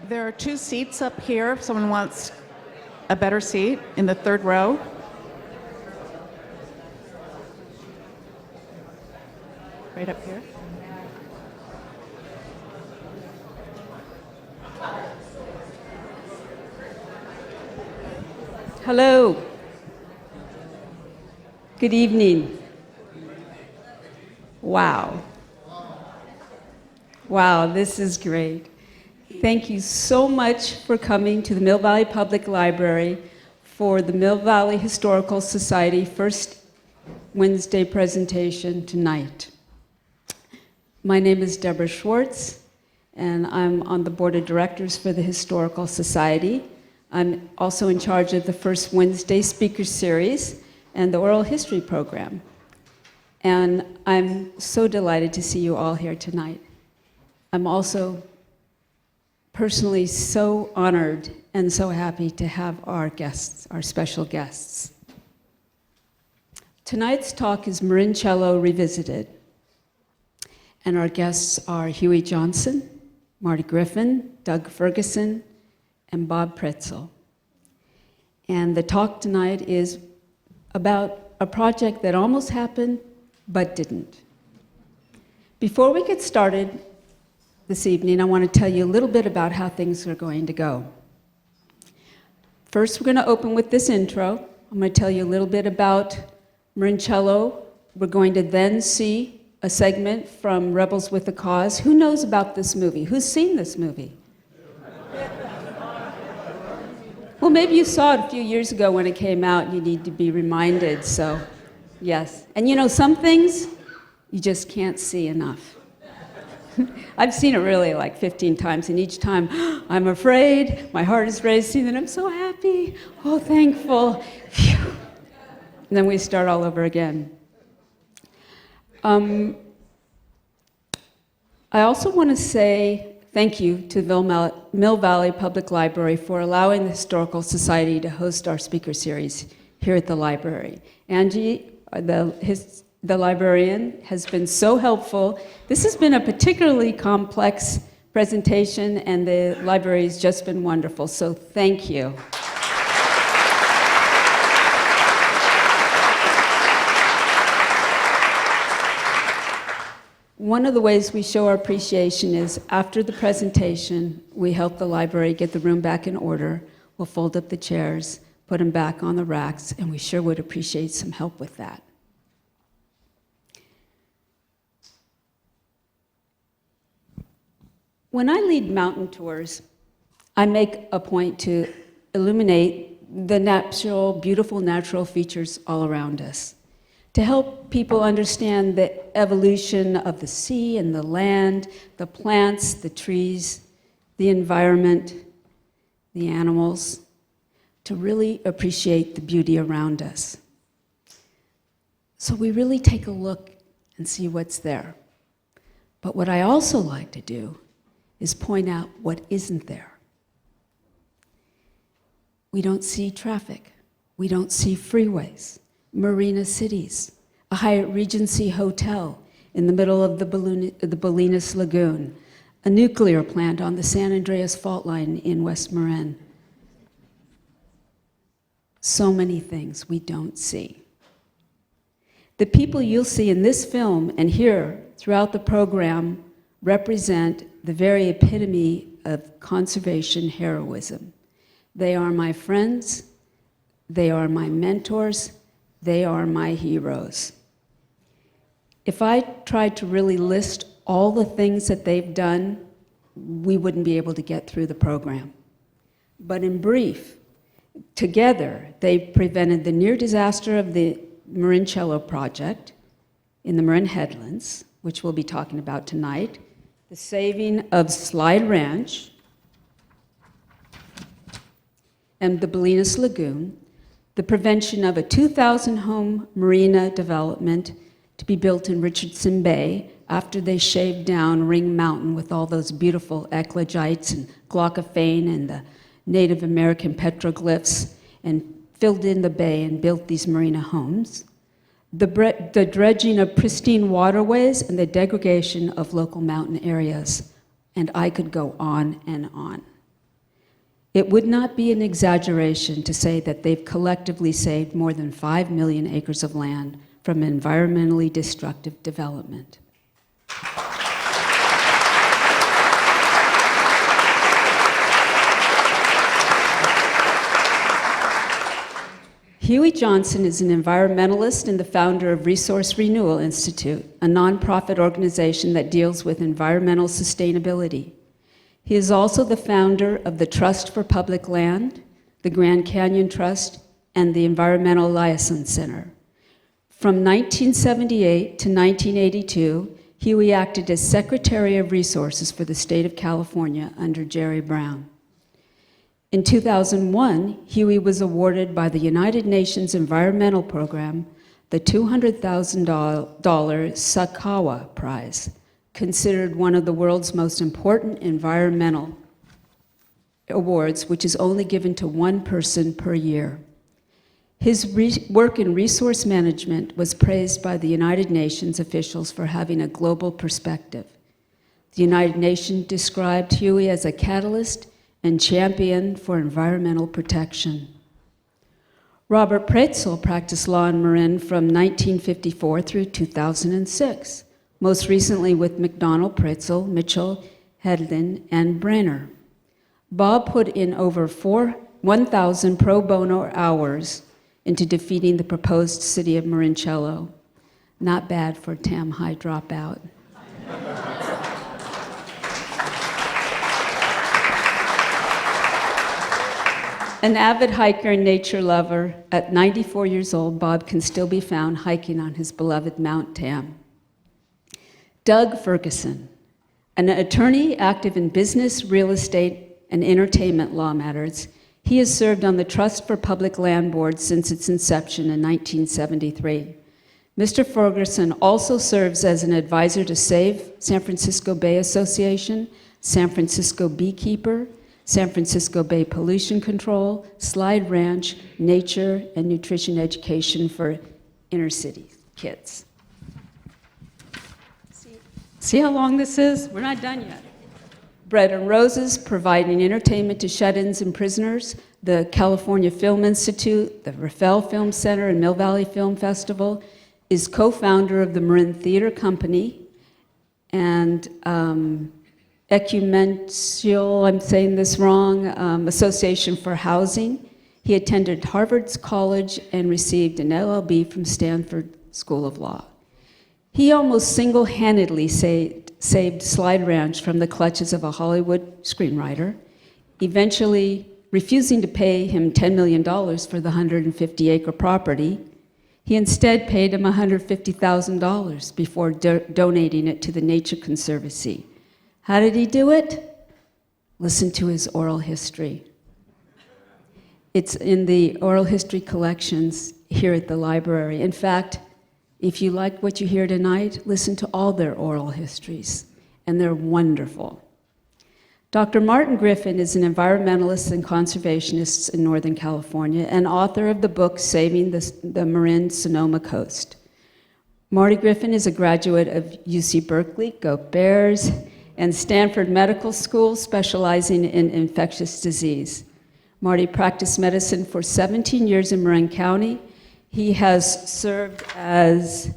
There are 2 seats up here if someone wants a better seat in the 3rd row. Right up here. Hello. Good evening. Wow. Wow, this is great. Thank you so much for coming to the Mill Valley Public Library for the Mill Valley Historical Society first Wednesday presentation tonight. My name is Deborah Schwartz, and I'm on the board of directors for the Historical Society. I'm also in charge of the first Wednesday speaker series and the oral history program. And I'm so delighted to see you all here tonight. I'm also personally so honored and so happy to have our guests, our special guests. Tonight's talk is Marincello Revisited. And our guests are Huey Johnson, Marty Griffen, Doug Ferguson, and Bob Praetzel. And the talk tonight is about a project that almost happened, but didn't. Before we get started this evening, I want to tell you a little bit about how things are going to go. First, we're going to open with this intro. I'm going to tell you a little bit about Marincello. We're going to then see a segment from Rebels with a Cause. Who knows about this movie? Who's seen this movie? Well, maybe you saw it a few years ago when it came out. You need to be reminded, so yes. And you know, some things you just can't see enough. I've seen it really like 15 times, and each time I'm afraid, my heart is racing, and I'm so happy, oh, thankful. Phew. And then we start all over again. I also want to say thank you to the Mill Valley Public Library for allowing the Historical Society to host our speaker series here at the library. Angie, the librarian, has been so helpful. This has been a particularly complex presentation, and the library has just been wonderful, so thank you. One of the ways we show our appreciation is after the presentation, we help the library get the room back in order. We'll fold up the chairs, put them back on the racks, and we sure would appreciate some help with that. When I lead mountain tours, I make a point to illuminate the beautiful natural features all around us, to help people understand the evolution of the sea and the land, the plants, the trees, the environment, the animals, to really appreciate the beauty around us. So we really take a look and see what's there. But what I also like to do is point out what isn't there. We don't see traffic. We don't see freeways, marina cities, a Hyatt Regency hotel in the middle of the Bolinas Lagoon, a nuclear plant on the San Andreas Fault Line in West Marin. So many things we don't see. The people you'll see in this film and here throughout the program represent the very epitome of conservation heroism. They are my friends, they are my mentors, they are my heroes. If I tried to really list all the things that they've done, we wouldn't be able to get through the program. But in brief, together, they prevented the near disaster of the Marincello Project in the Marin Headlands, which we'll be talking about tonight, the saving of Slide Ranch and the Bolinas Lagoon, the prevention of a 2,000-home marina development to be built in Richardson Bay after they shaved down Ring Mountain with all those beautiful eclogites and glaucophane and the Native American petroglyphs and filled in the bay and built these marina homes, the dredging of pristine waterways and the degradation of local mountain areas. And I could go on and on. It would not be an exaggeration to say that they've collectively saved more than 5 million acres of land from environmentally destructive development. Huey Johnson is an environmentalist and the founder of Resource Renewal Institute, a nonprofit organization that deals with environmental sustainability. He is also the founder of the Trust for Public Land, the Grand Canyon Trust, and the Environmental Liaison Center. From 1978 to 1982, Huey acted as Secretary of Resources for the state of California under Jerry Brown. In 2001, Huey was awarded by the United Nations Environmental Program the $200,000 Sakawa Prize, considered one of the world's most important environmental awards, which is only given to one person per year. His work in resource management was praised by the United Nations officials for having a global perspective. The United Nations described Huey as a catalyst and champion for environmental protection. Robert Praetzel practiced law in Marin from 1954 through 2006, most recently with McDonald, Praetzel, Mitchell, Headland, and Brenner. Bob put in over 1,000 pro bono hours into defeating the proposed city of Marincello. Not bad for a TAM High dropout. An avid hiker and nature lover, at 94 years old, Bob can still be found hiking on his beloved Mount Tam. Doug Ferguson, an attorney active in business, real estate, and entertainment law matters. He has served on the Trust for Public Land Board since its inception in 1973. Mr. Ferguson also serves as an advisor to SAVE, San Francisco Bay Association, San Francisco Beekeeper, San Francisco Bay Pollution Control, Slide Ranch, Nature, and Nutrition Education for inner city kids. See how long this is? We're not done yet. Bread and Roses, providing entertainment to shut-ins and prisoners, the California Film Institute, the Rafael Film Center, and Mill Valley Film Festival, is co-founder of the Marin Theater Company, and Ecumenical, I'm saying this wrong, Association for Housing. He attended Harvard College and received an LLB from Stanford School of Law. He almost single-handedly saved Slide Ranch from the clutches of a Hollywood screenwriter, eventually refusing to pay him $10 million for the 150-acre property. He instead paid him $150,000 before donating it to the Nature Conservancy. How did he do it? Listen to his oral history. It's in the oral history collections here at the library. In fact, if you like what you hear tonight, listen to all their oral histories, and they're wonderful. Dr. Martin Griffin is an environmentalist and conservationist in Northern California and author of the book Saving the Marin Sonoma Coast. Marty Griffin is a graduate of UC Berkeley, go Bears, and Stanford Medical School, specializing in infectious disease. Marty practiced medicine for 17 years in Marin County. He has served as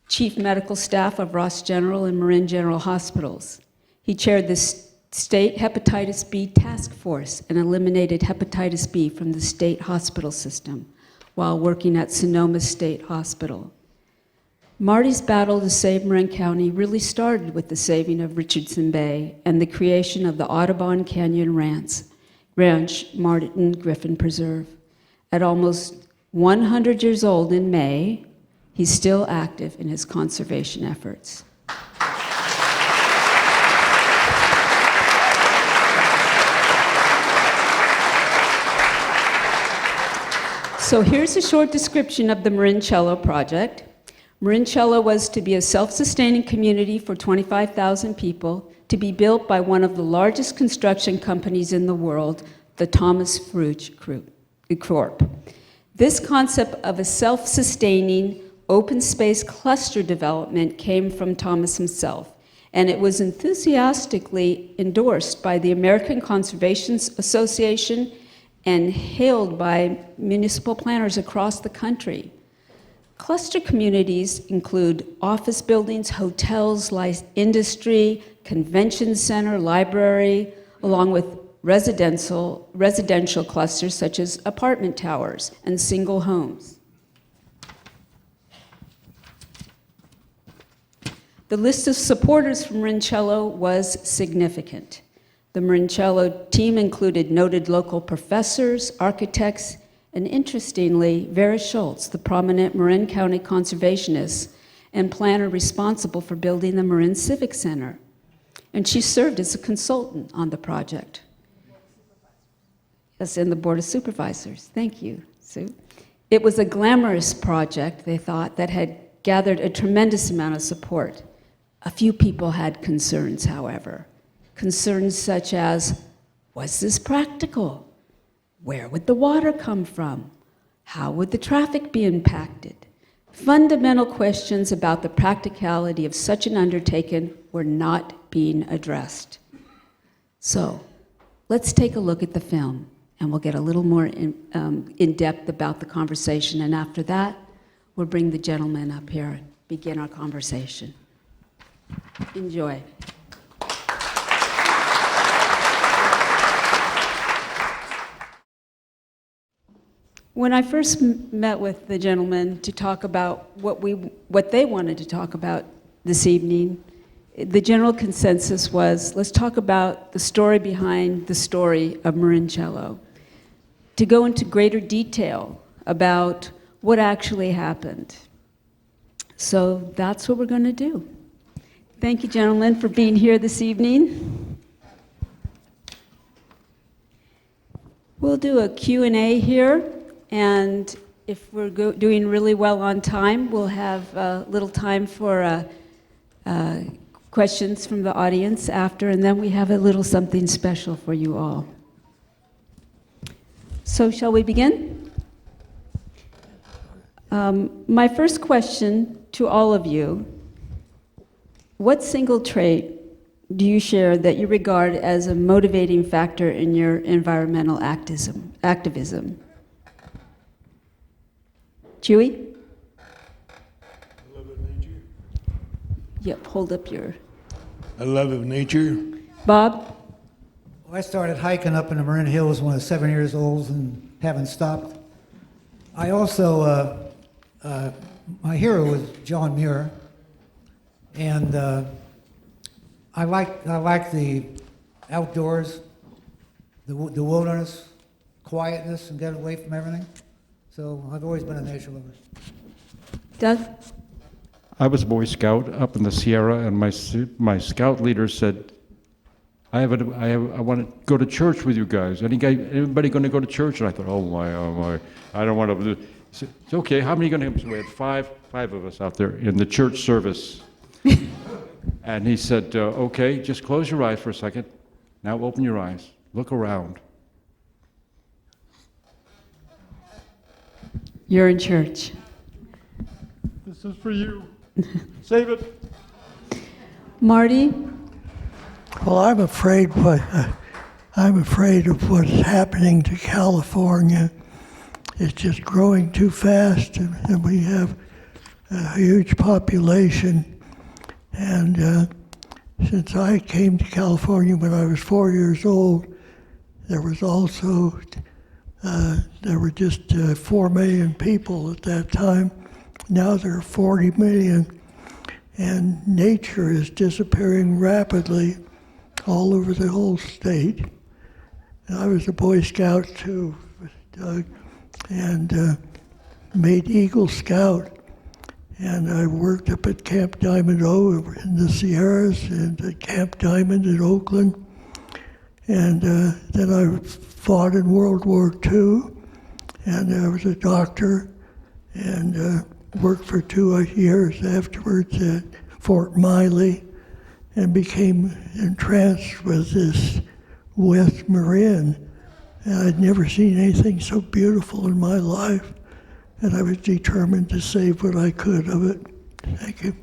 chief medical staff of Ross General and Marin General Hospitals. He chaired the state hepatitis B task force and eliminated hepatitis B from the state hospital system while working at Sonoma State Hospital. Marty's battle to save Marin County really started with the saving of Richardson Bay and the creation of the Audubon Canyon Ranch, Martin Griffin Preserve. At almost 100 years old in May, he's still active in his conservation efforts. So here's a short description of the Marincello Project. Marincello was to be a self-sustaining community for 25,000 people, to be built by one of the largest construction companies in the world, the Thomas Frouge Corp. This concept of a self-sustaining open space cluster development came from Thomas himself, and it was enthusiastically endorsed by the American Conservation Association and hailed by municipal planners across the country. Cluster communities include office buildings, hotels, industry, convention center, library, along with residential clusters such as apartment towers and single homes. The list of supporters from Marincello was significant. The Marincello team included noted local professors, architects, and interestingly, Vera Schultz, the prominent Marin County conservationist and planner responsible for building the Marin Civic Center. And she served as a consultant on the project. Yes, in the Board of Supervisors. Thank you, Sue. It was a glamorous project, they thought, that had gathered a tremendous amount of support. A few people had concerns, however. Concerns such as, was this practical? Where would the water come from? How would the traffic be impacted? Fundamental questions about the practicality of such an undertaking were not being addressed. So, let's take a look at the film, and we'll get a little more in depth about the conversation, and after that, we'll bring the gentleman up here and begin our conversation. Enjoy. When I first met with the gentleman to talk about what they wanted to talk about this evening, the general consensus was, let's talk about the story behind the story of Marincello, to go into greater detail about what actually happened. So that's what we're going to do. Thank you, gentlemen, for being here this evening. We'll do a Q&A here, and if we're doing really well on time, we'll have a little time for questions from the audience after, and then we have a little something special for you all. So shall we begin? My first question to all of you: what single trait do you share that you regard as a motivating factor in your environmental activism? Hughie? I love of nature. Yep, hold up your... I love of nature. Bob? Well, I started hiking up in the Marin Hills when I was 7 years old and haven't stopped. I also, my hero was John Muir, and I like the outdoors, the wilderness, quietness, and getting away from everything. So I've always been a nature lover. Doug? I was a Boy Scout up in the Sierra, and my scout leader said, I want to go to church with you guys. Anybody going to go to church? And I thought, oh my, I don't want to. He said, it's okay. How many are going to? So we had five of us out there in the church service. And he said, okay, just close your eyes for a second. Now open your eyes. Look around. You're in church. This is for you. Save it. Marty? Well, I'm afraid of what's happening to California. It's just growing too fast, and we have a huge population. And since I came to California when I was 4 years old, there was also there were just 4 million people at that time. Now there are 40 million, and nature is disappearing rapidly all over the whole state. And I was a Boy Scout too, Doug, and made Eagle Scout. And I worked up at Camp Diamond O in the Sierras and at Camp Diamond in Oakland. And then I fought in World War II, and I was a doctor, and worked for 2 years afterwards at Fort Miley, and became entranced with this West Marin. And I'd never seen anything so beautiful in my life, and I was determined to save what I could of it. Thank you.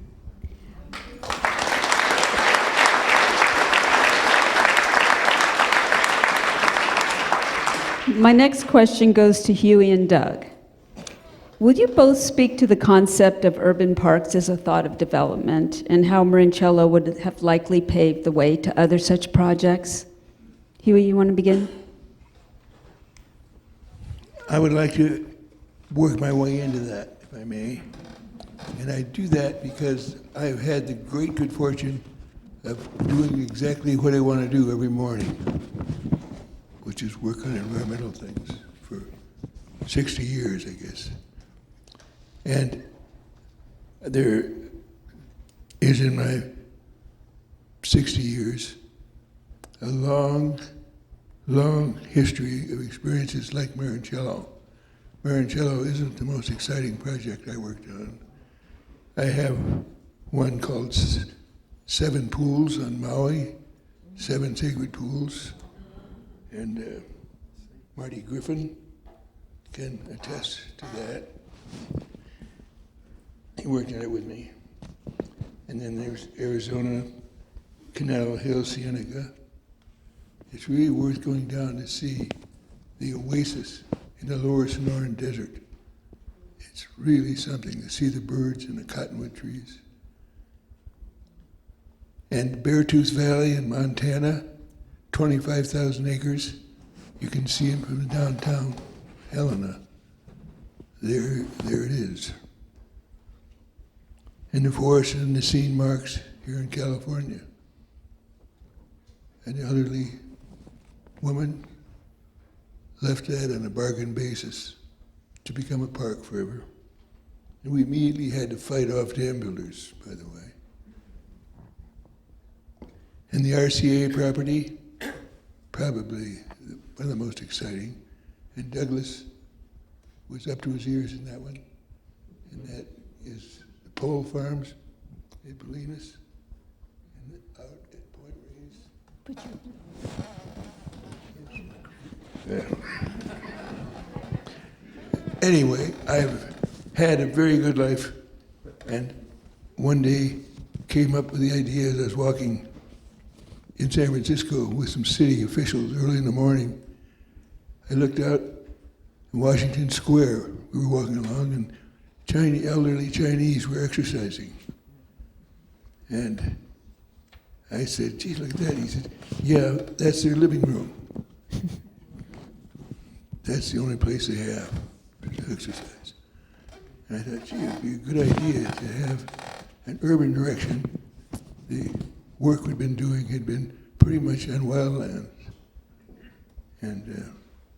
My next question goes to Huey and Doug. Would you both speak to the concept of urban parks as a thought of development and how Marincello would have likely paved the way to other such projects? Huey, you want to begin? I would like to work my way into that, if I may. And I do that because I've had the great good fortune of doing exactly what I want to do every morning, which is work on environmental things for 60 years, I guess. And there is in my 60 years a long, long history of experiences like Marincello. Marincello isn't the most exciting project I worked on. I have one called Seven Pools on Maui, 7 sacred pools, and Marty Griffin can attest to that. He worked on it with me. And then there's Arizona, Canal Hill, Cienega. It's really worth going down to see the oasis in the lower Sonoran Desert. It's really something to see the birds and the cottonwood trees. And Beartooth Valley in Montana, 25,000 acres. You can see them from downtown Helena. There it is. And the forest and the scene marks here in California. An elderly woman left that on a bargain basis to become a park forever. And we immediately had to fight off dam builders, by the way. And the RCA property, probably one of the most exciting. And Douglas was up to his ears in that one. And that is the Pole Farms in Bolinas and out at Point Reyes. Yeah. Anyway, I've had a very good life, and one day came up with the idea as I was walking in San Francisco with some city officials early in the morning. I looked out in Washington Square. We were walking along, and elderly Chinese were exercising. And I said, geez, look at that. He said, yeah, that's their living room. That's the only place they have to exercise. And I thought, gee, it'd be a good idea to have an urban direction. The work we'd been doing had been pretty much on wildlands. And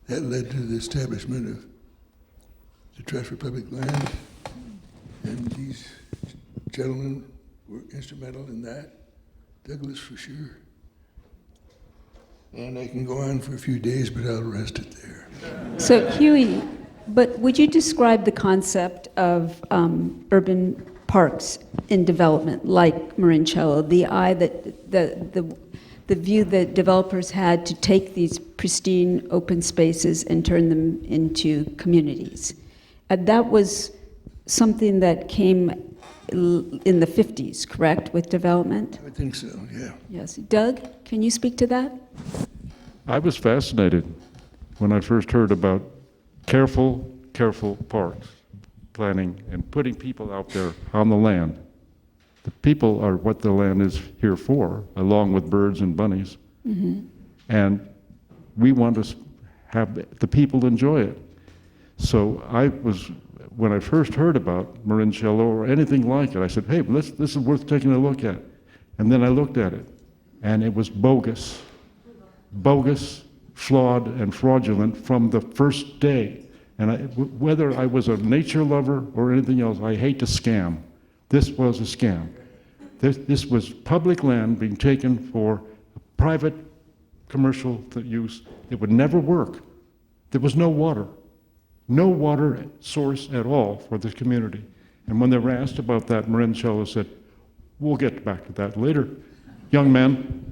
that led to the establishment of the Trust for Public Land. And these gentlemen were instrumental in that. Douglas, for sure. And I can go on for a few days, but I'll rest it there. So, Huey, but would you describe the concept of urban parks in development, like Marincello, the view that developers had to take these pristine open spaces and turn them into communities? That was something that came in the 50s, correct, with development? I think so, yeah. Yes. Doug, can you speak to that? I was fascinated when I first heard about careful parks planning and putting people out there on the land. The people are what the land is here for, along with birds and bunnies. Mm-hmm. And we want to have the people enjoy it. So when I first heard about Marincello or anything like it, I said, hey, this is worth taking a look at. And then I looked at it, and it was bogus, flawed, and fraudulent from the first day. And whether I was a nature lover or anything else, I hate to scam. This was a scam. This was public land being taken for private commercial use. It would never work. There was no water source at all for the community. And when they were asked about that, Marincello said, we'll get back to that later, young man.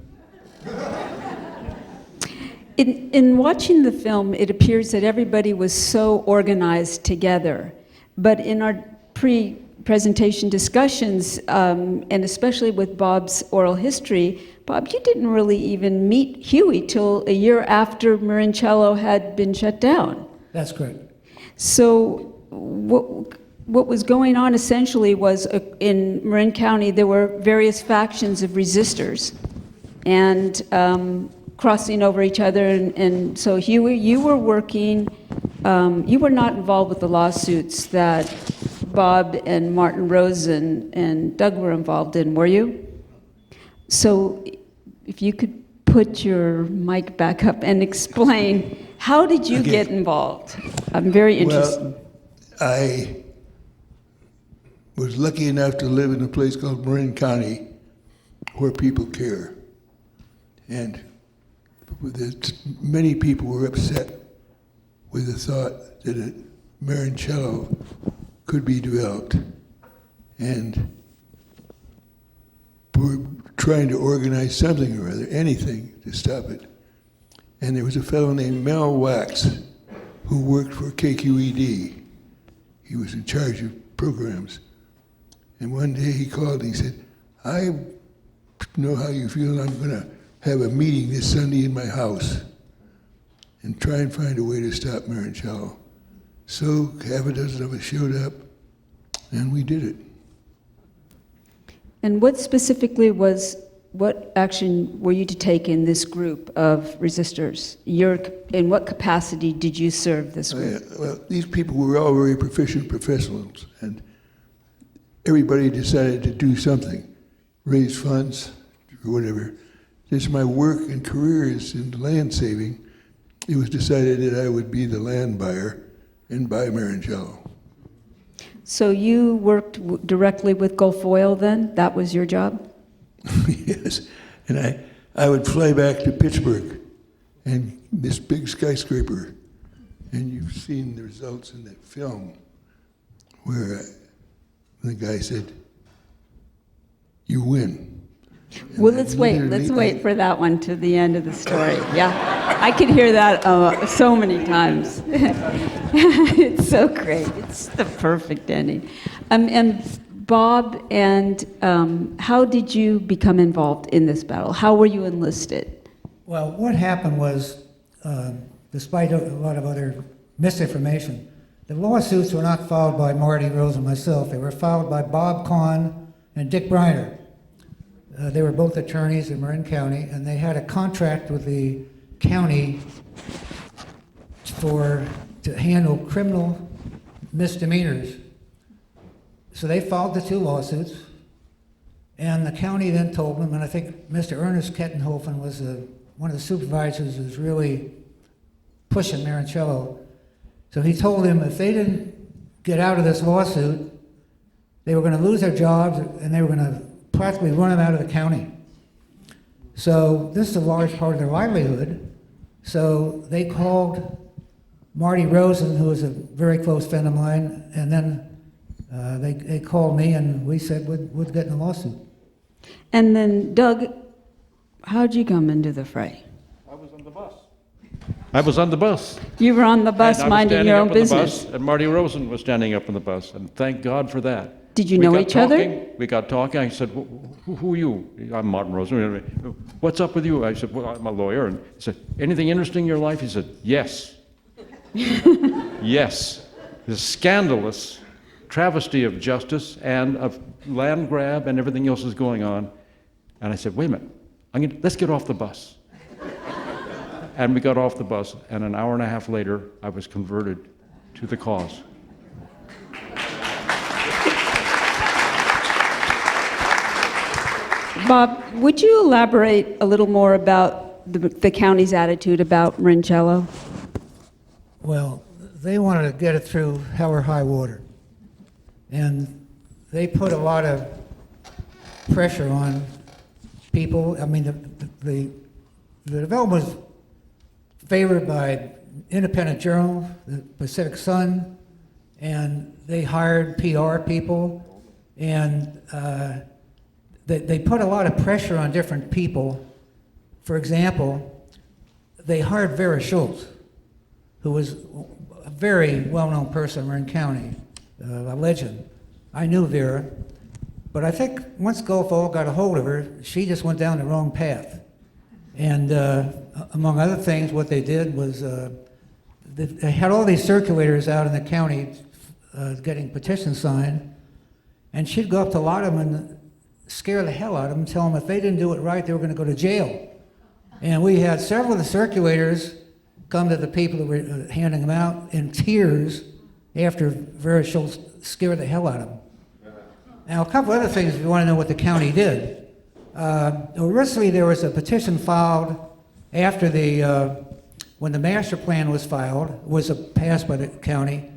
In watching the film, it appears that everybody was so organized together. But in our pre-presentation discussions, and especially with Bob's oral history, Bob, you didn't really even meet Huey till a year after Marincello had been shut down. That's correct. So what was going on essentially was in Marin County, there were various factions of resistors and crossing over each other. And so Huey, you were working, you were not involved with the lawsuits that Bob and Martin Rosen and Doug were involved in, were you? So if you could put your mic back up and explain, how did you get involved? I'm very interested. Well, I was lucky enough to live in a place called Marin County where people care. And many people were upset with the thought that a Marincello could be developed. And were trying to organize something or other, anything to stop it. And there was a fellow named Mel Wax who worked for KQED. He was in charge of programs. And one day he called and he said, I know how you feel, and I'm going to have a meeting this Sunday in my house and try and find a way to stop Marincello. So half a dozen of us showed up, and we did it. And what specifically what action were you to take in this group of resistors? In what capacity did you serve this group? Well, these people were all very proficient professionals, and everybody decided to do something, raise funds or whatever. Since my work and career is in land saving, it was decided that I would be the land buyer and buy Marincello. So you worked directly with Gulf Oil then? That was your job? Yes, and I would fly back to Pittsburgh and this big skyscraper, and you've seen the results in that film where the guy said, you win. And Well, let's wait for that one to the end of the story. Yeah, I could hear that so many times. It's so great. It's the perfect ending. And Bob, and how did you become involved in this battle? How were you enlisted? Well, what happened was, despite a lot of other misinformation, the lawsuits were not filed by Marty Rose and myself. They were filed by Bob Kahn and Dick Briner. They were both attorneys in Marin County, and they had a contract with the county to handle criminal misdemeanors. So they filed the two lawsuits, and the county then told them, and I think Mr. Ernest Kettenhofen was one of the supervisors who was really pushing Marincello. So he told them if they didn't get out of this lawsuit, they were going to lose their jobs, and they were going to practically run them out of the county. So this is a large part of their livelihood. So they called Marty Rosen, who was a very close friend of mine, and then they called me, and we said we'd get in a lawsuit. And then, Doug, how'd you come into the fray? I was on the bus. I was on the bus. You were on the bus minding your own business. And Marty Rosen was standing up on the bus, and thank God for that. Did you know each other? We got talking. I said, who are you? I'm Martin Rosen. What's up with you? I said, well, I'm a lawyer. And he said, anything interesting in your life? He said, yes. Yes. It's a scandalous travesty of justice and of land grab and everything else is going on. And I said, wait a minute, let's get off the bus. And we got off the bus, and an hour and a half later, I was converted to the cause. Bob, would you elaborate a little more about the county's attitude about Marincello? Well, they wanted to get it through hell or high water. And they put a lot of pressure on people. I mean, the development was favored by independent journal, the Pacific Sun, and they hired PR people, and they put a lot of pressure on different people. For example, they hired Vera Schultz, who was a very well-known person in Marin County, a legend. I knew Vera, But I think once Gulf Oil got a hold of her, she just went down the wrong path. And among other things, what they did was they had all these circulators out in the county getting petitions signed, and she'd go up to a lot of them and scare the hell out of them, tell them if they didn't do it right, they were going to go to jail. And we had several of the circulators come to the people that were handing them out in tears after Vera Schultz scared the hell out of them. Now, a couple other things if you want to know what the county did. Originally, there was a petition filed after when the master plan was passed by the county,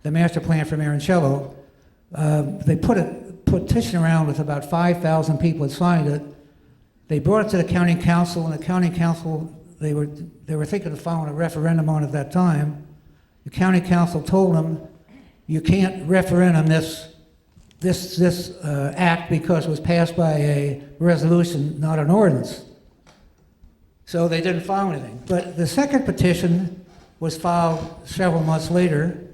the master plan for Marincello. They put a petition around with about 5,000 people had signed it. They brought it to the county council, and the county council, they were thinking of filing a referendum on it at that time. The county council told them, you can't referendum this act because it was passed by a resolution, not an ordinance. So they didn't file anything. But the second petition was filed several months later,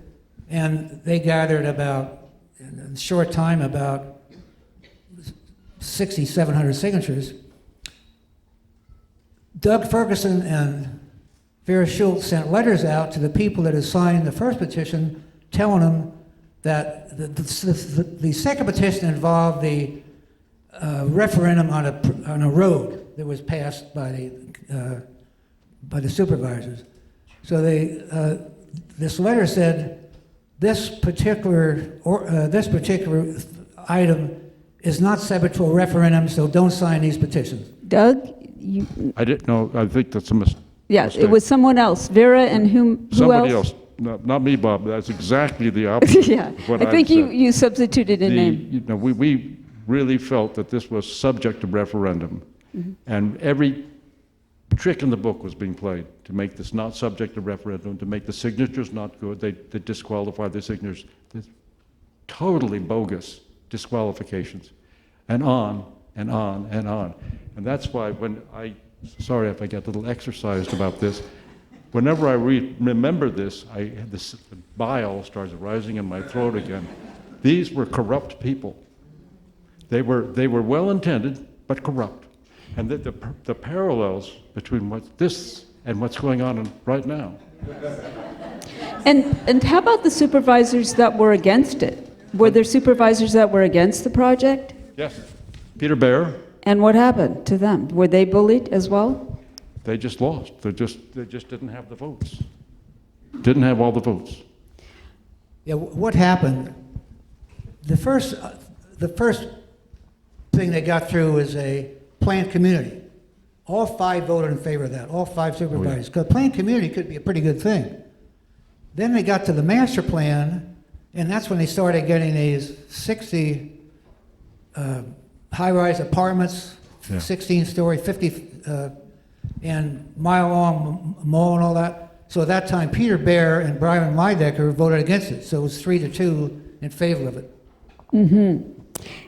and they gathered in a short time, about 6,700 signatures. Doug Ferguson and Vera Schultz sent letters out to the people that had signed the first petition, telling them that the second petition involved the referendum on a road that was passed by the supervisors. So this letter said this particular item is not subject to a referendum, so don't sign these petitions. Doug, I didn't know, I think that's a mistake. yes, it was someone else. Vera and who Somebody else? else. No, not me, Bob. That's exactly the opposite. Yeah, of what I think said. you substituted a name. You know, we really felt that this was subject to referendum, and every trick in the book was being played to make this not subject to referendum, to make the signatures not good. They disqualified the signatures. Totally bogus disqualifications, and on and on and on. And that's why sorry if I get a little exercised about this, whenever I remember this, this bile starts rising in my throat again. These were corrupt people. They were well-intended, but corrupt. And the parallels between this and what's going on right now. And how about the supervisors that were against it? Were there supervisors that were against the project? Yes. Peter Bear. And what happened to them? Were they bullied as well? They just lost. They just didn't have the votes. Didn't have all the votes. Yeah, what happened? The first thing they got through was a planned community. All 5 voted in favor of that. All 5 supervisors. Because planned community could be a pretty good thing. Then they got to the master plan, and that's when they started getting these 60 high-rise apartments, 16-story, 50 and mile-long mall and all that. So at that time, Peter Bear and Brian Lydecker voted against it. So it was 3-2 in favor of it. Mm-hmm.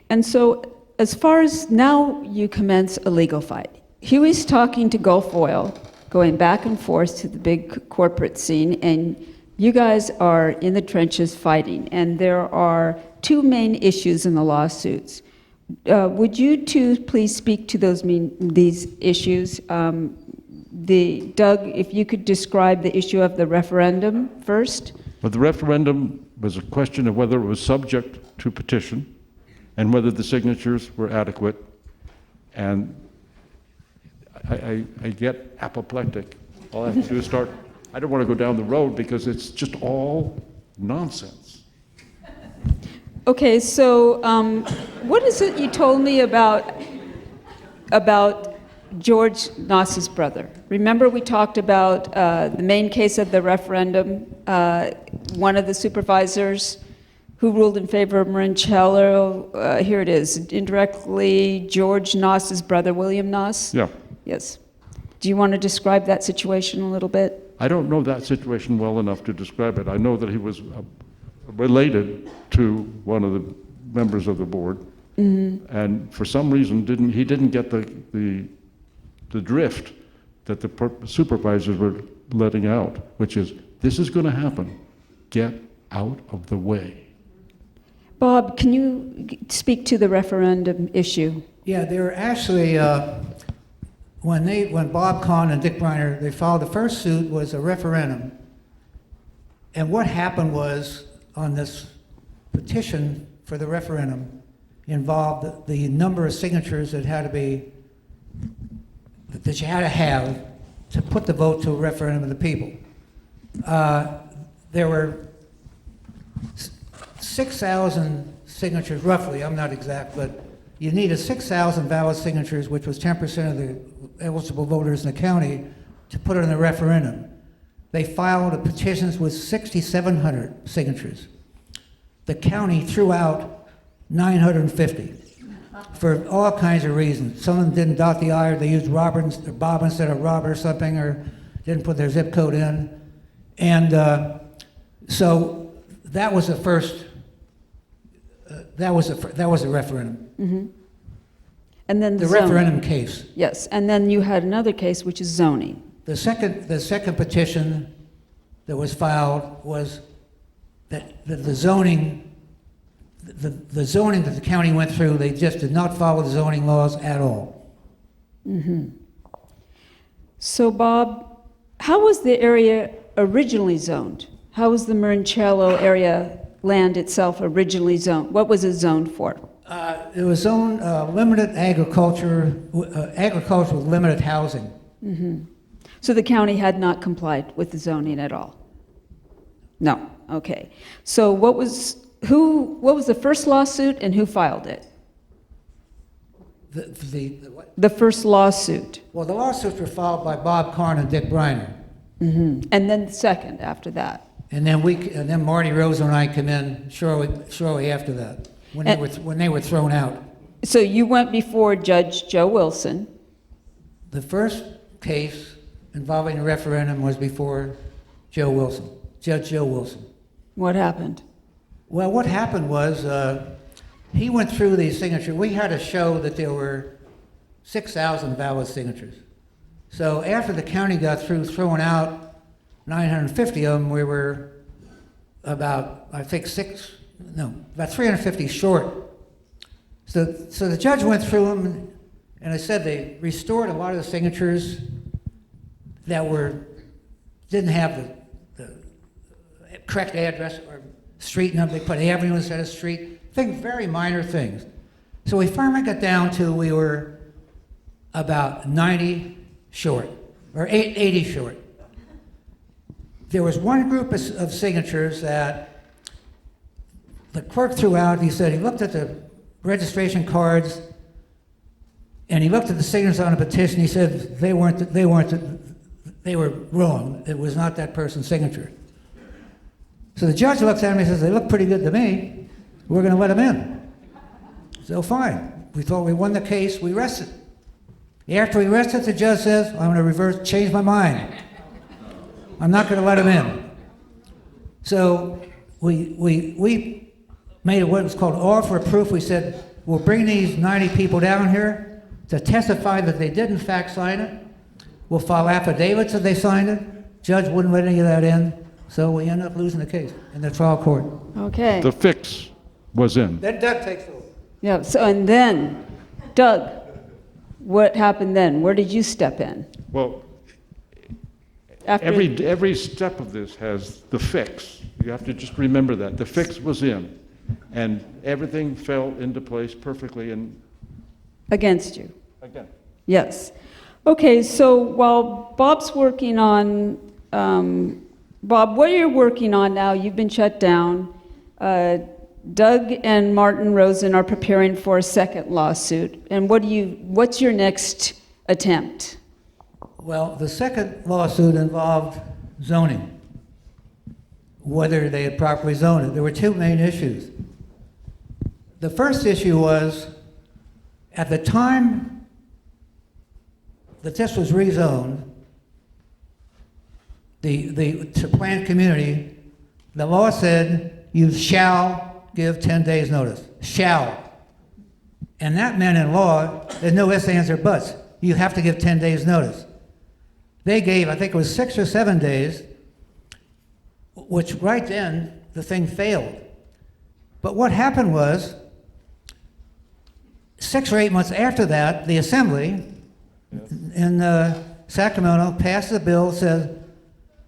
And so as far as now, you commence a legal fight. Huey's talking to Gulf Oil, going back and forth to the big corporate scene, and you guys are in the trenches fighting. And there are 2 main issues in the lawsuits. Would you two please speak to these issues? Doug, if you could describe the issue of the referendum first. But the referendum was a question of whether it was subject to petition and whether the signatures were adequate. And I get apoplectic. All I have to do is start. I don't want to go down the road because it's just all nonsense. Okay, so what is it you told me about George Nossas' brother? Remember we talked about the main case of the referendum, one of the supervisors who ruled in favor of Marincello, here it is, indirectly George Nossas' brother, William Noss? Yeah. Yes. Do you want to describe that situation a little bit? I don't know that situation well enough to describe it. I know that he was related to one of the members of the board, and for some reason he didn't get the drift that the supervisors were letting out, which is, this is going to happen. Get out of the way. Bob, can you speak to the referendum issue? Yeah, they were actually, when Bob Kahn and Dick Briner, they filed the first suit was a referendum. And what happened was, on this petition for the referendum, involved the number of signatures that you had to have to put the vote to a referendum of the people. There were 6,000 signatures, roughly, I'm not exact, but you needed 6,000 valid signatures, which was 10% of the eligible voters in the county, to put it in the referendum. They filed petitions with 6,700 signatures. The county threw out 950 for all kinds of reasons. Some of them didn't dot the I, or they used Bob instead of Robert or something, or didn't put their zip code in. And so that was the first, that was a referendum. Mm-hmm. And then The zoning. referendum case. Yes, and then you had another case, which is zoning. The second petition that was filed was that the zoning that the county went through, they just did not follow the zoning laws at all. Mm-hmm. So, Bob, how was the area originally zoned? How was the Marincello area land itself originally zoned? What was it zoned for? It was zoned limited agriculture with limited housing. Mm-hmm. So the county had not complied with the zoning at all? No, okay. So what was the first lawsuit and who filed it? The what? The first lawsuit. Well, the lawsuits were filed by Bob Kahn and Dick Briner. Mm-hmm. And then the second after that. And then Marty Rose and I come in shortly after that, when they were thrown out. So you went before Judge Joe Wilson. The first case involving a referendum was before Joe Wilson, Judge Joe Wilson. What happened? Well, what happened was he went through these signatures. We had to show that there were 6,000 valid signatures. So after the county got through throwing out 950 of them, we were about, I think, about 350 short. So the judge went through them, and I said they restored a lot of the signatures that didn't have the correct address or street number. They put avenue instead of street. Very minor things. So we finally got down to we were about 90 short, or 80 short. There was one group of signatures that the clerk threw out. He said he looked at the registration cards and he looked at the signatures on the petition. He said they were wrong. It was not that person's signature. So the judge looks at him and says, they look pretty good to me. We're going to let them in. So fine. We thought we won the case. We rested. After we rested, the judge says, I'm going to change my mind. I'm not going to let him in. So we made what was called offer of proof. We said, we'll bring these 90 people down here to testify that they did in fact sign it. We'll file affidavits that they signed it. Judge wouldn't let any of that in, so we ended up losing the case in the trial court. Okay. The fix was in. Then Doug takes over. Yeah, so, and then, Doug, what happened then? Where did you step in? Well, After, every step of this has the fix. You have to just remember that. The fix was in, and everything fell into place perfectly, and against you? again. Yes. Okay, so while Bob's working on, Bob, what are you working on now? You've been shut down. Doug and Martin Rosen are preparing for a second lawsuit. And what's your next attempt? Well, the second lawsuit involved zoning, whether they had properly zoned it. There were two main issues. The first issue was, at the time that this was rezoned, to planned community, the law said you shall give 10 days notice. Shall. And that meant in law, there's no ifs, ands, or buts. You have to give 10 days notice. They gave, I think it was 6 or 7 days, which right then, the thing failed. But what happened was, 6 or 8 months after that, the Assembly in Sacramento passed a bill that says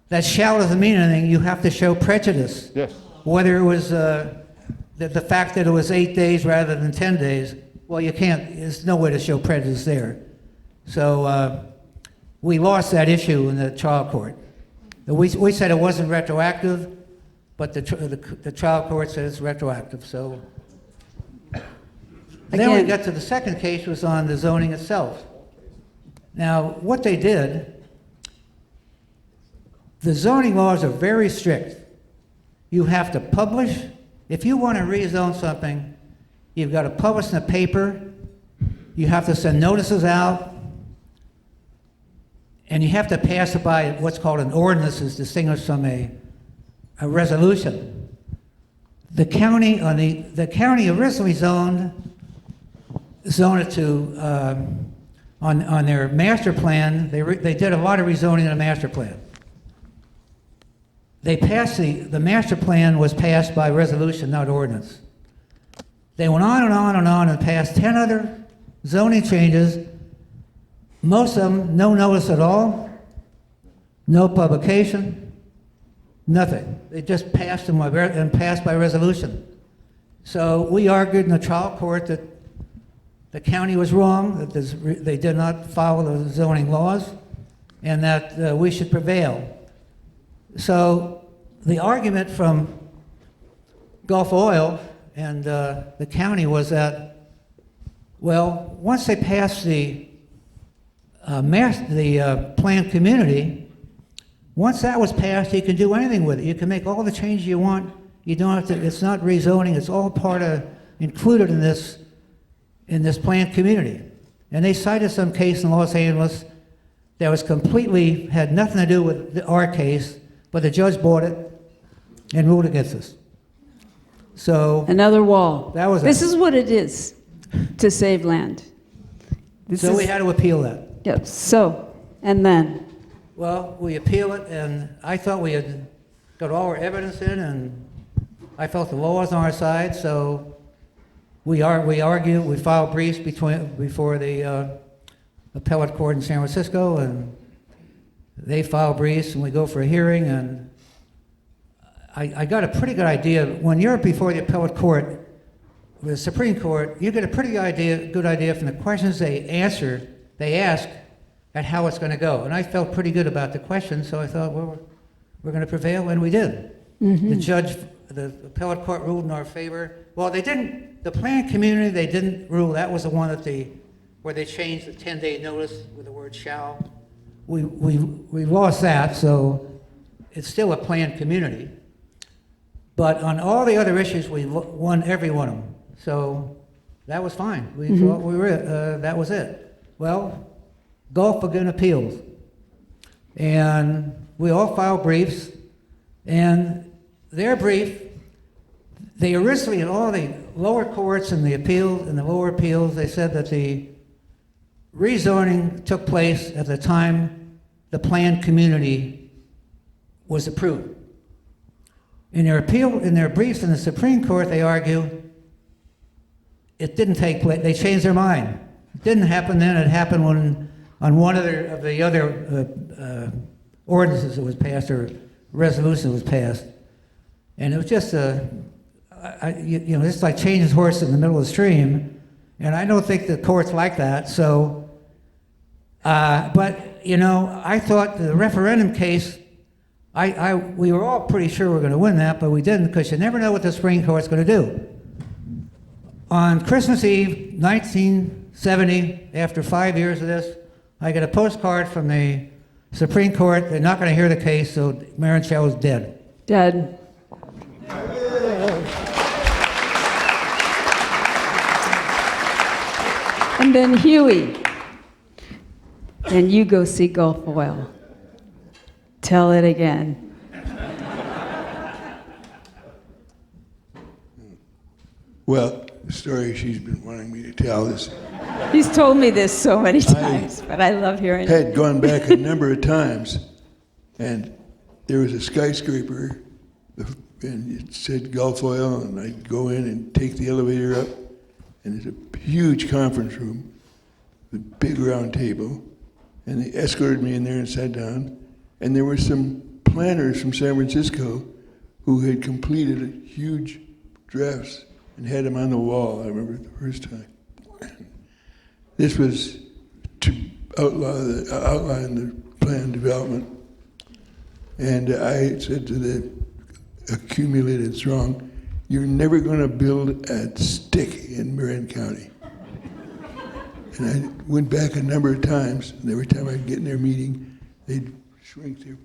that shall doesn't mean anything. You have to show prejudice. Yes. Whether it was the fact that it was 8 days rather than 10 days, well, you can't, there's no way to show prejudice there. So we lost that issue in the trial court. We said it wasn't retroactive, but the trial court said it's retroactive. So then we Again. got to the second case, was on the zoning itself. Now, what they did, the zoning laws are very strict. You have to publish. If you want to rezone something, you've got to publish in the paper. You have to send notices out. And you have to pass it by what's called an ordinance, is distinguished from a resolution. The county originally zoned it to, on their master plan, they did a lot of rezoning in the master plan. They passed the master plan was passed by resolution, not ordinance. They went on and on and on and passed 10 other zoning changes, most of them no notice at all, no publication, nothing. They just passed them and passed by resolution. So we argued in the trial court that the county was wrong, that they did not follow the zoning laws, and that we should prevail. So the argument from Gulf Oil and the county was that, well, once they passed the planned community, once that was passed, you can do anything with it. You can make all the changes you want. You don't have to. It's not rezoning. It's all included in this planned community. And they cited some case in Los Angeles that was had nothing to do with our case, but the judge bought it and ruled against us. So Another wall. That was This it. is what it is to save land. so we had to appeal that. Yep, so, and then, Well, we appeal it, and I thought we had got all our evidence in, and I felt the law was on our side, so we argued, we filed briefs before the appellate court in San Francisco, and they filed briefs, and we go for a hearing, and I got a pretty good idea. When you're before the appellate court, the Supreme Court, you get a pretty good idea from the questions they ask at how it's going to go. And I felt pretty good about the questions, so I thought, well, we're going to prevail, and we did. The appellate court ruled in our favor. Well, they didn't, the planned community, they didn't rule. That was the one where they changed the 10-day notice with the word shall. We lost that, so it's still a planned community. But on all the other issues, we won every one of them. So that was fine. We thought that was it. Well, Gulf again appeals. And we all filed briefs. And their brief, they originally, in all the lower courts and the lower appeals, they said that the rezoning took place at the time the planned community was approved. In their briefs in the Supreme Court, they argue it didn't take place. They changed their mind. It didn't happen then. It happened when on one of the other ordinances that was passed or resolution was passed, and it was just it's like changing horse in the middle of the stream. And I don't think the courts like that. So, but I thought the referendum case. We were all pretty sure we were going to win that, but we didn't, because you never know what the Supreme Court's going to do. On Christmas Eve, 1970, after 5 years of this, I get a postcard from the Supreme Court. They're not going to hear the case, so Marincello is dead. dead. And then Huey. And you go see Gulf Oil. Tell it again. Well, the story she's been wanting me to tell is He's told me this so many times, but I love hearing it. had gone back a number of times, and there was a skyscraper, the and it said Gulf Oil, and I'd go in and take the elevator up, and there's a huge conference room, with a big round table, and they escorted me in there and sat down, and there were some planners from San Francisco who had completed huge drafts and had them on the wall. I remember the first time. This was to outline the plan development. And I said to the accumulated throng, you're never going to build a stick in Marin County. And I went back a number of times, and every time I'd get in their meeting, they'd shrink their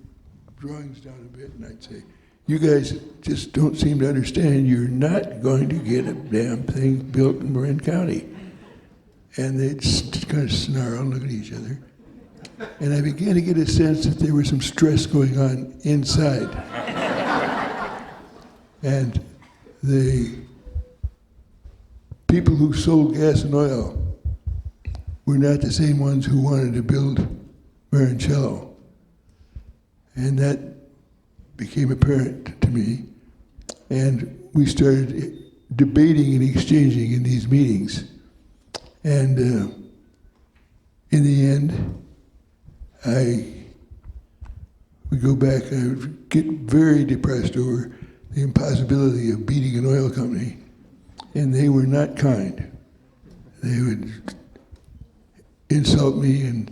drawings down a bit, and I'd say, you guys just don't seem to understand, you're not going to get a damn thing built in Marin County. And they'd just kind of snarl and look at each other. And I began to get a sense that there was some stress going on inside. And the people who sold gas and oil were not the same ones who wanted to build Marincello. And that became apparent to me. And we started debating and exchanging in these meetings. And in the end, I would go back, I would get very depressed over the impossibility of beating an oil company. And they were not kind. They would insult me and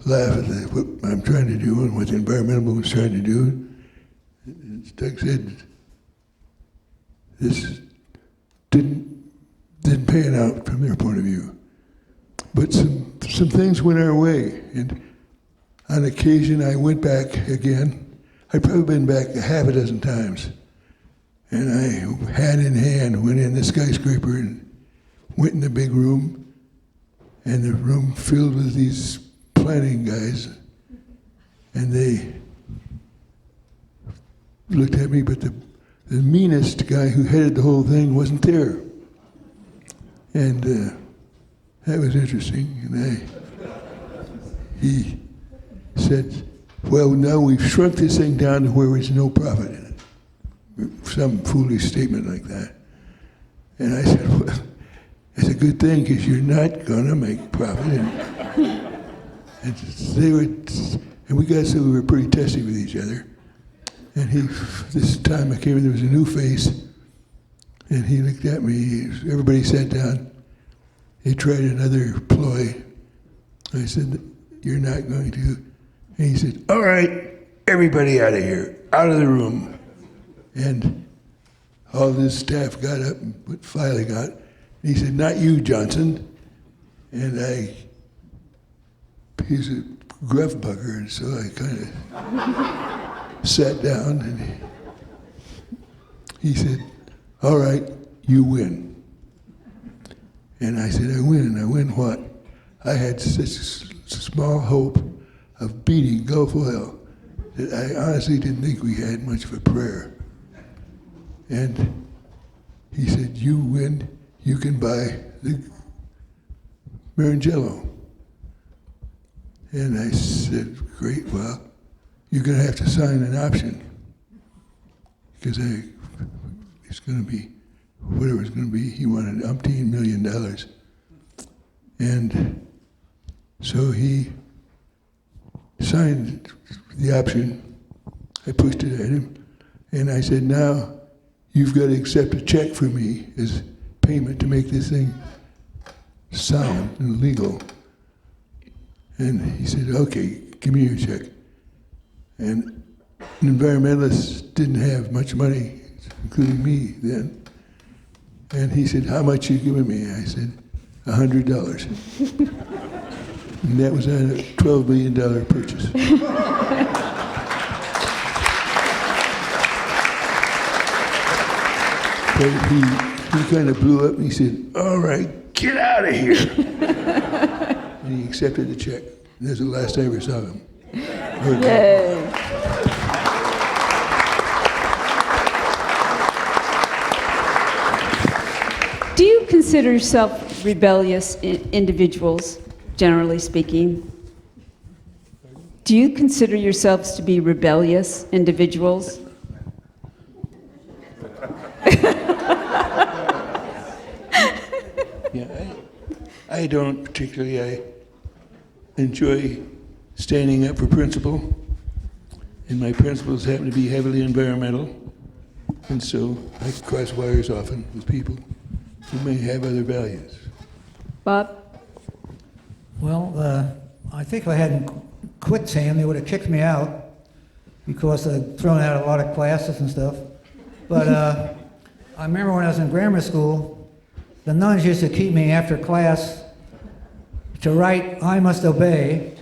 laugh at what I'm trying to do and what the environmental movement was trying to do. And Doug said, this didn't pan out from their point of view. But some things went our way, and on occasion I went back again. I'd probably been back a half a dozen times. And I, hand in hand, went in the skyscraper and went in the big room, and the room filled with these planning guys. And they looked at me, but the meanest guy who headed the whole thing wasn't there. And that was interesting. And he said, well, now we've shrunk this thing down to where there's no profit in it. Some foolish statement like that. And I said, well, it's a good thing because you're not going to make profit in it. And they were, and we got so we were pretty testy with each other. And this time I came in, there was a new face, and he looked at me, everybody sat down. He tried another ploy. I said, you're not going to. And he said, all right, everybody out of here, out of the room. And all this staff got up and put filing out. And he said, not you, Johnson. And he's a gruff bugger, and so I kind of sat down, and he said, all right, you win. And I said, I win. I win what? I had such small hope of beating Gulf Oil that I honestly didn't think we had much of a prayer. And he said, you win, you can buy the Marincello. And I said, great, well, you're going to have to sign an option because it's going to be whatever it's going to be. He wanted $umpteen million. And so he signed the option. I pushed it at him, and I said, now you've got to accept a check from me as payment to make this thing sound and legal. And he said, okay, give me your check. And environmentalists didn't have much money, including me then. And he said, how much you giving me? I said, $100. And that was a $12 million purchase. But he kind of blew up and he said, all right, get out of here. And he accepted the check. And that's the last I ever saw him. Yay. Do you consider yourself rebellious individuals, generally speaking? Do you consider yourselves to be rebellious individuals? I don't particularly. I enjoy standing up for principle, and my principles happen to be heavily environmental, and so I cross wires often with people who may have other values. Bob? Well, I think if I hadn't quit Sam, they would have kicked me out because I'd thrown out a lot of classes and stuff. But I remember when I was in grammar school, the nuns used to keep me after class to write "I must obey."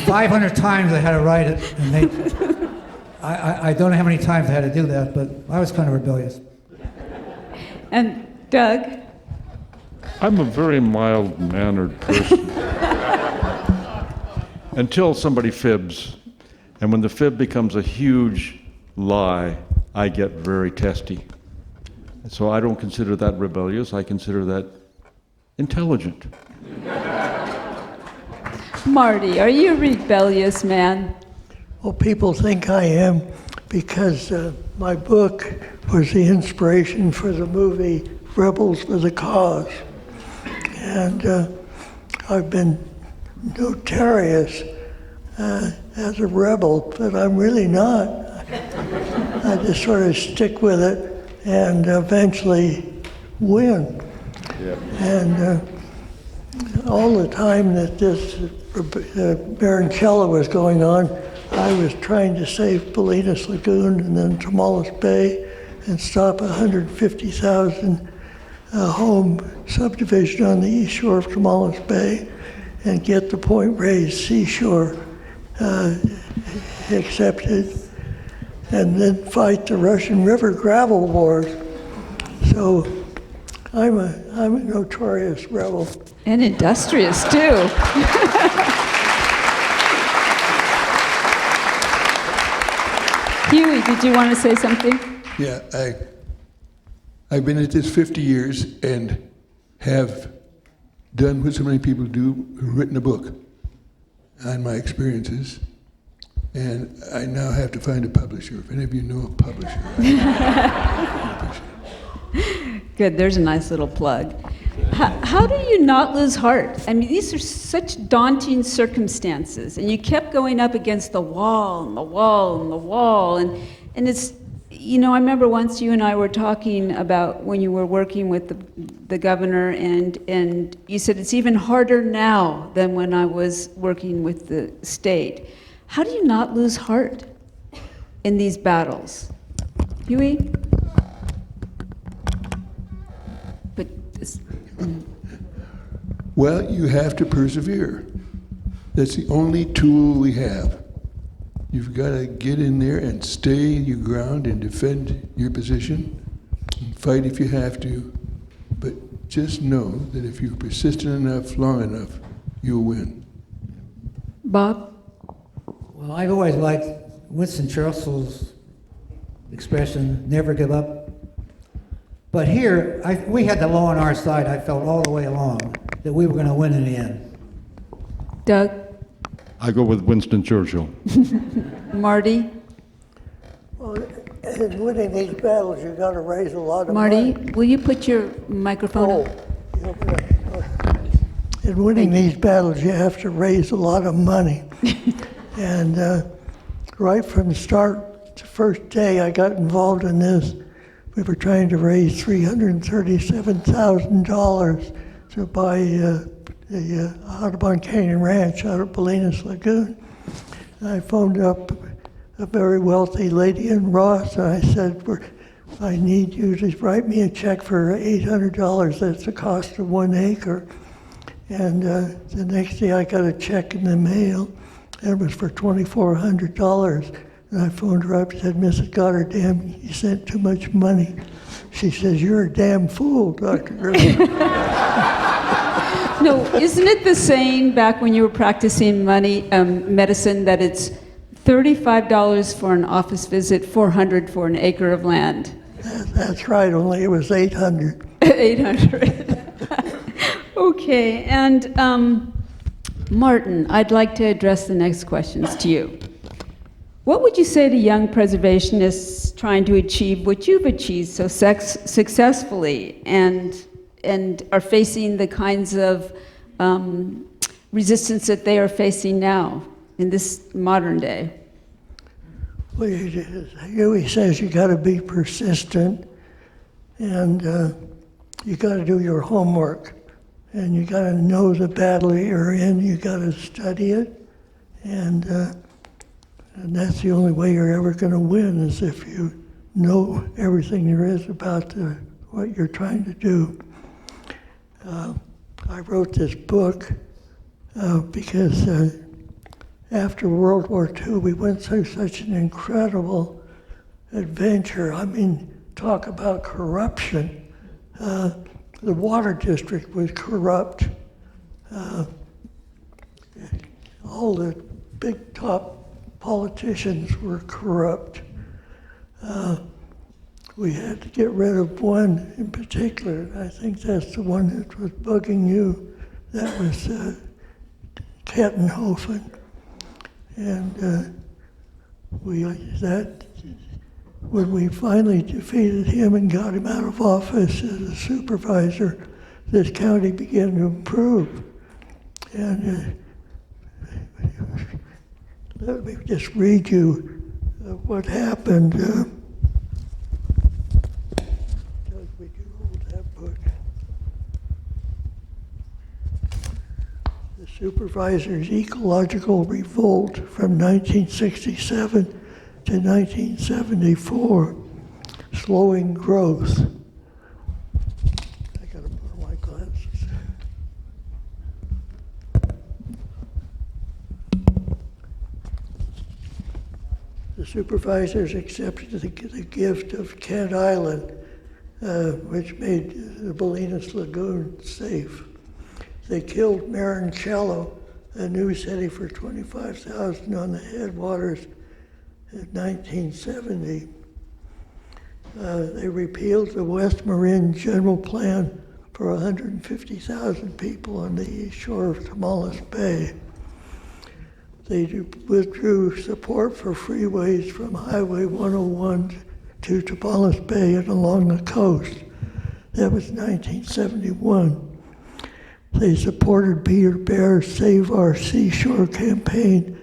500 times I had to write it, and I don't know how many times I had to do that, but I was kind of rebellious. And Doug? I'm a very mild-mannered person. Until somebody fibs. And when the fib becomes a huge lie, I get very testy. So I don't consider that rebellious. I consider that intelligent. Marty, are you a rebellious man? Well, people think I am because my book was the inspiration for the movie Rebels for the Cause. And I've been notorious as a rebel, but I'm really not. I just sort of stick with it and eventually win. Yep. And all the time that this Marincello was going on, I was trying to save Bolinas Lagoon and then Tomales Bay and stop 150,000 home subdivision on the east shore of Tomales Bay and get the Point Reyes seashore accepted, and then fight the Russian River gravel wars. So I'm a notorious rebel. And industrious, too. Huey, did you want to say something? Yeah, I've been at this 50 years and have done what so many people do, written a book on my experiences, and I now have to find a publisher. If any of you know a publisher, Good, there's a nice little plug. How do you not lose heart? I mean, these are such daunting circumstances, and you kept going up against the wall and the wall and the wall, and it's, you know, I remember once you and I were talking about when you were working with the governor, and you said it's even harder now than when I was working with the state. How do you not lose heart in these battles? Huey? But this, well, you have to persevere. That's the only tool we have. You've got to get in there and stay your ground and defend your position, and fight if you have to, but just know that if you're persistent enough, long enough, you'll win. Bob? Well, I've always liked Winston Churchill's expression, never give up. But here, we had the law on our side, I felt all the way along, that we were going to win in the end. Doug? I go with Winston Churchill. Marty? Well, in winning these battles, you've got to raise a lot of Marty, money. will you put your microphone up? In winning these battles, you have to raise a lot of money. And right from the start, the first day I got involved in this, we were trying to raise $337,000 to buy the Audubon Canyon Ranch out of Bolinas Lagoon. And I phoned up a very wealthy lady in Ross, and I said, I need you to write me a check for $800. That's the cost of 1 acre. And the next day I got a check in the mail, and it was for $2,400. And I phoned her up and said, Mrs. Goddard, damn, you sent too much money. She says, you're a damn fool, Dr. Griffin. No, isn't it the saying back when you were practicing medicine that it's $35 for an office visit, $400 for an acre of land? That's right, only it was 800. 800. Okay, and Martin, I'd like to address the next questions to you. What would you say to young preservationists trying to achieve what you've achieved so successfully? And and are facing the kinds of resistance that they are facing now in this modern day? Well, Huey says you got to be persistent, and you got to do your homework, and you got to know the battle you're in. You got to study it, and that's the only way you're ever going to win, is if you know everything there is about what you're trying to do. I wrote this book because after World War II, we went through such an incredible adventure. I mean, talk about corruption. The water district was corrupt. All the big top politicians were corrupt. We had to get rid of one in particular, and I think that's the one that was bugging you. That was Kettenhofen. And when we finally defeated him and got him out of office as a supervisor, this county began to improve. And let me just read you what happened. We do hold that book. The Supervisors' Ecological Revolt from 1967 to 1974, Slowing Growth. I gotta put on my glasses. The supervisors accepted the gift of Kent Island, which made the Bolinas Lagoon safe. They killed Marincello, a new city for 25,000 on the headwaters in 1970. They repealed the West Marin General Plan for 150,000 people on the east shore of Tomales Bay. They withdrew support for freeways from Highway 101 to Tomales Bay and along the coast. That was 1971. They supported Peter Bear's Save Our Seashore campaign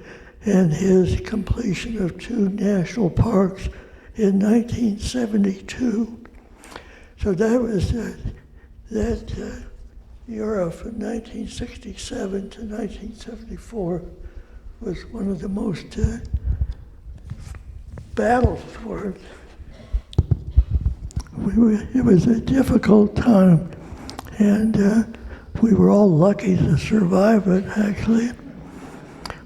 and his completion of 2 national parks in 1972. So that was that era from 1967 to 1974 was one of the most battles for it. It was a difficult time, and we were all lucky to survive it, actually.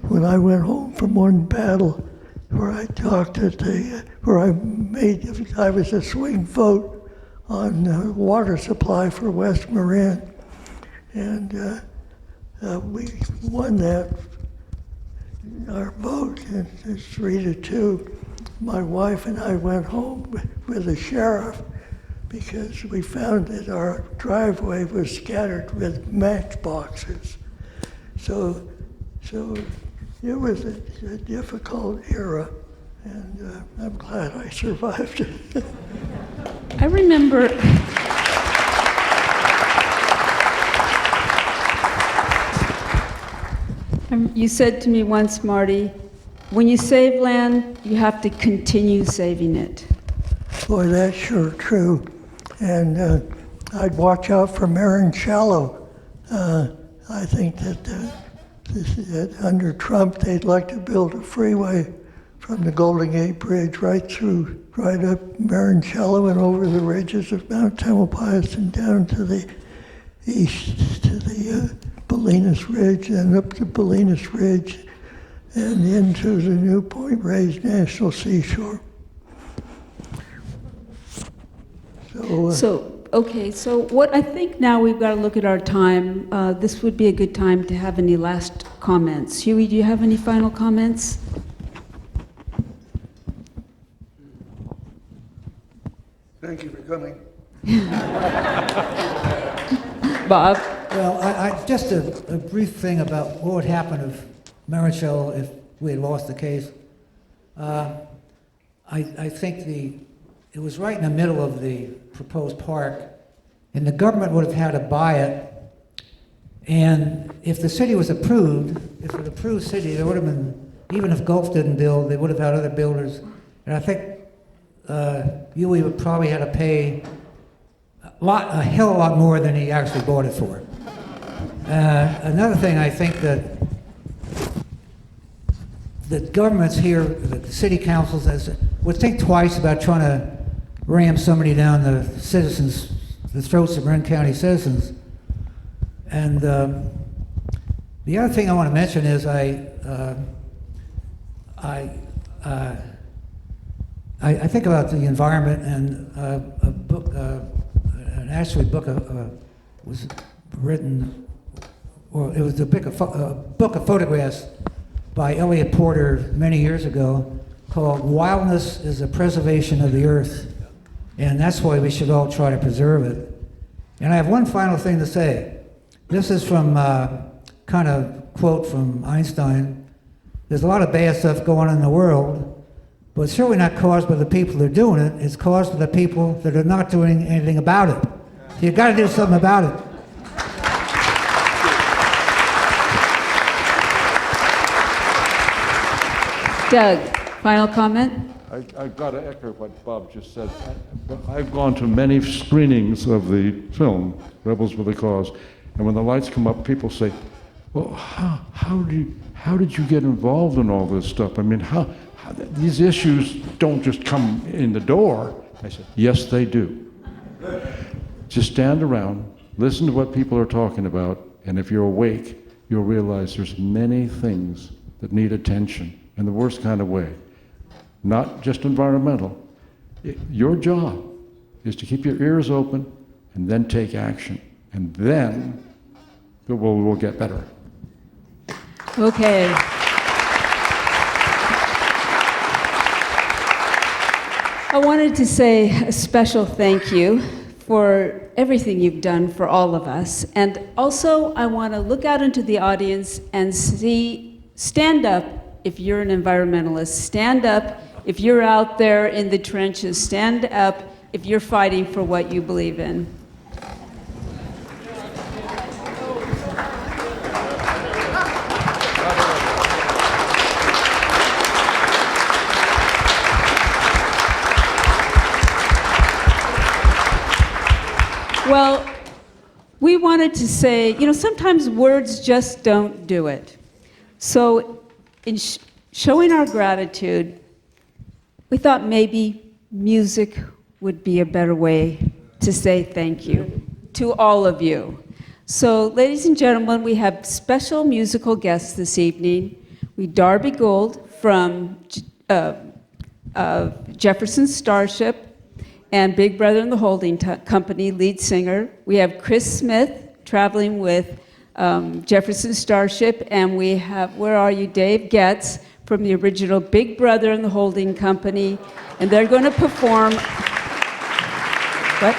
When I went home from one battle where I talked at I was a swing vote on the water supply for West Marin, and we won that, our vote, and it's 3-2. My wife and I went home with the sheriff because we found that our driveway was scattered with matchboxes. So it was a difficult era, and I'm glad I survived it. I remember. You said to me once, Marty, when you save land, you have to continue saving it. Boy, that's sure true. And I'd watch out for Marincello. I think that under Trump, they'd like to build a freeway from the Golden Gate Bridge right up Marincello and over the ridges of Mount Tamalpais and down to the east to the Bolinas Ridge and up to Bolinas Ridge and into the New Point Reyes National Seashore. So what I think now we've got to look at our time. This would be a good time to have any last comments. Huey, do you have any final comments? Thank you for coming. Bob? Well, I just a brief thing about what would happen if Marincello, if we had lost the case. I think it was right in the middle of the proposed park, and the government would have had to buy it. And if the city was approved, if it was an approved city, there would have been, even if Gulf didn't build, they would have had other builders. And I think Huey would probably had to pay a hell of a lot more than he actually bought it for. Another thing I think that the governments here, the city councils, would think twice about trying to ram somebody down the throats of Marin County citizens. And the other thing I want to mention is I think about the environment, and a book, book was written, or it was a book of photographs by Elliot Porter many years ago called "Wildness is a Preservation of the Earth," and that's why we should all try to preserve it. And I have one final thing to say. This is from kind of quote from Einstein. There's a lot of bad stuff going on in the world, but it's surely not caused by the people that are doing it. It's caused by the people that are not doing anything about it. So you've got to do something about it. Doug, final comment? I've got to echo what Bob just said. I've gone to many screenings of the film, Rebels with a Cause, and when the lights come up, people say, well, how did you get involved in all this stuff? I mean, these issues don't just come in the door. I said, yes, they do. Just stand around, listen to what people are talking about, and if you're awake, you'll realize there's many things that need attention in the worst kind of way. Not just environmental. Your job is to keep your ears open and then take action. And then we'll get better. Okay. I wanted to say a special thank you for everything you've done for all of us. And also, I want to look out into the audience and stand up if you're an environmentalist. Stand up if you're out there in the trenches. Stand up if you're fighting for what you believe in. Well, we wanted to say, sometimes words just don't do it. So in showing our gratitude, we thought maybe music would be a better way to say thank you to all of you. So, ladies and gentlemen, we have special musical guests this evening. We Darby Gould from Jefferson Starship and Big Brother and the Holding Company, lead singer. We have Chris Smith traveling with Jefferson Starship, and we have, where are you, Dave Getz from the original Big Brother and the Holding Company, and they're going to perform. What?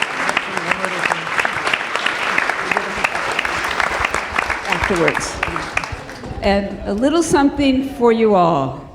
Afterwards. And a little something for you all.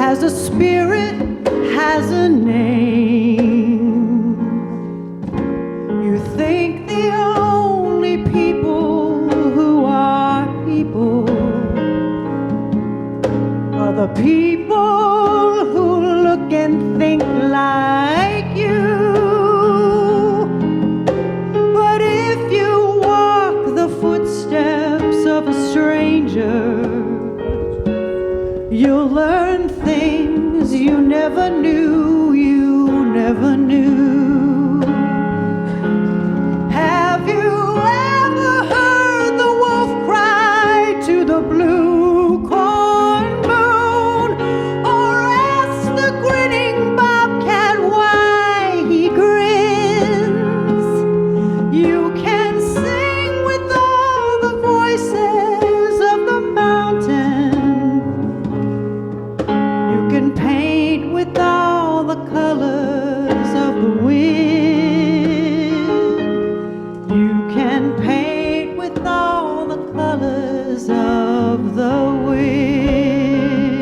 has a spirit, has a name. You think people who look and think like you. But if you walk the footsteps of a stranger, you'll learn things you never knew, you never knew. Have you ever heard the wolf cry to the blue corn moon? Or ask the grinning bobcat why he grins? You can sing with all the voices of the mountain. You can paint with all the colors of the wind. You can paint with all the colors of the wind.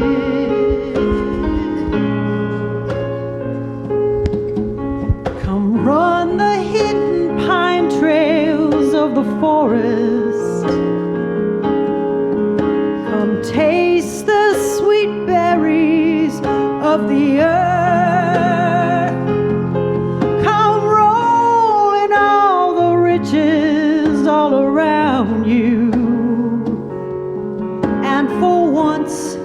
Come run the hidden pine trails of the forest. Come taste the sweet berries of the earth. Come roll in all the riches all around you. And for once,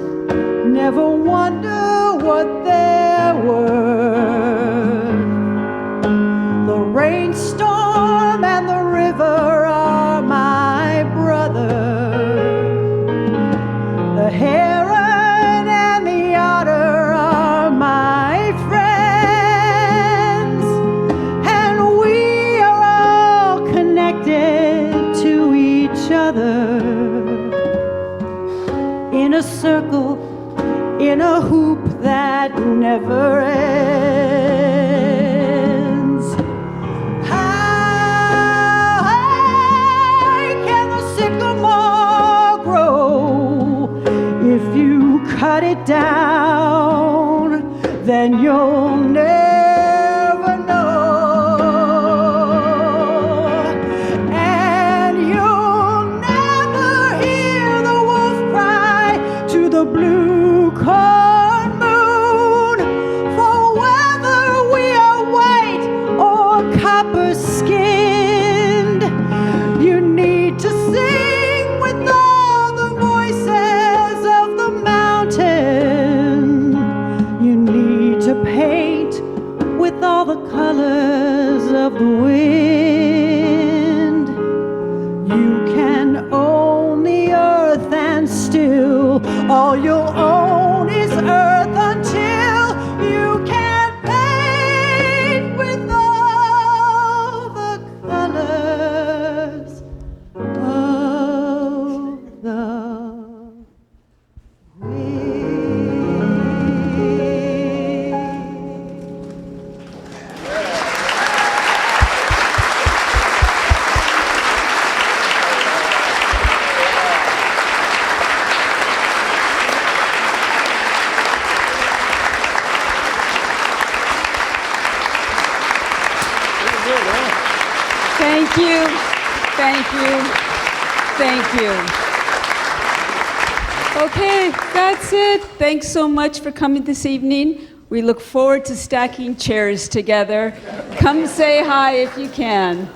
never wonder what they're worth. The rainstorm and the river are my brother. The heron and the otter are my friends. And we are all connected to each other. In a circle, in a hoop that never ends. How high can the sycamore grow? If you cut it down, then you'll never know. And you'll never hear the wolf cry to the blue corn moon. For whether we are white or copper skinned, you need to sing with all the voices of the mountain. You need to paint with all the colors of the wind. You can own the earth and still all you'll own is earth until you can paint with all the colors of the Thank you. Thank you. Thank you. Okay, that's it. Thanks so much for coming this evening. We look forward to stacking chairs together. Come say hi if you can.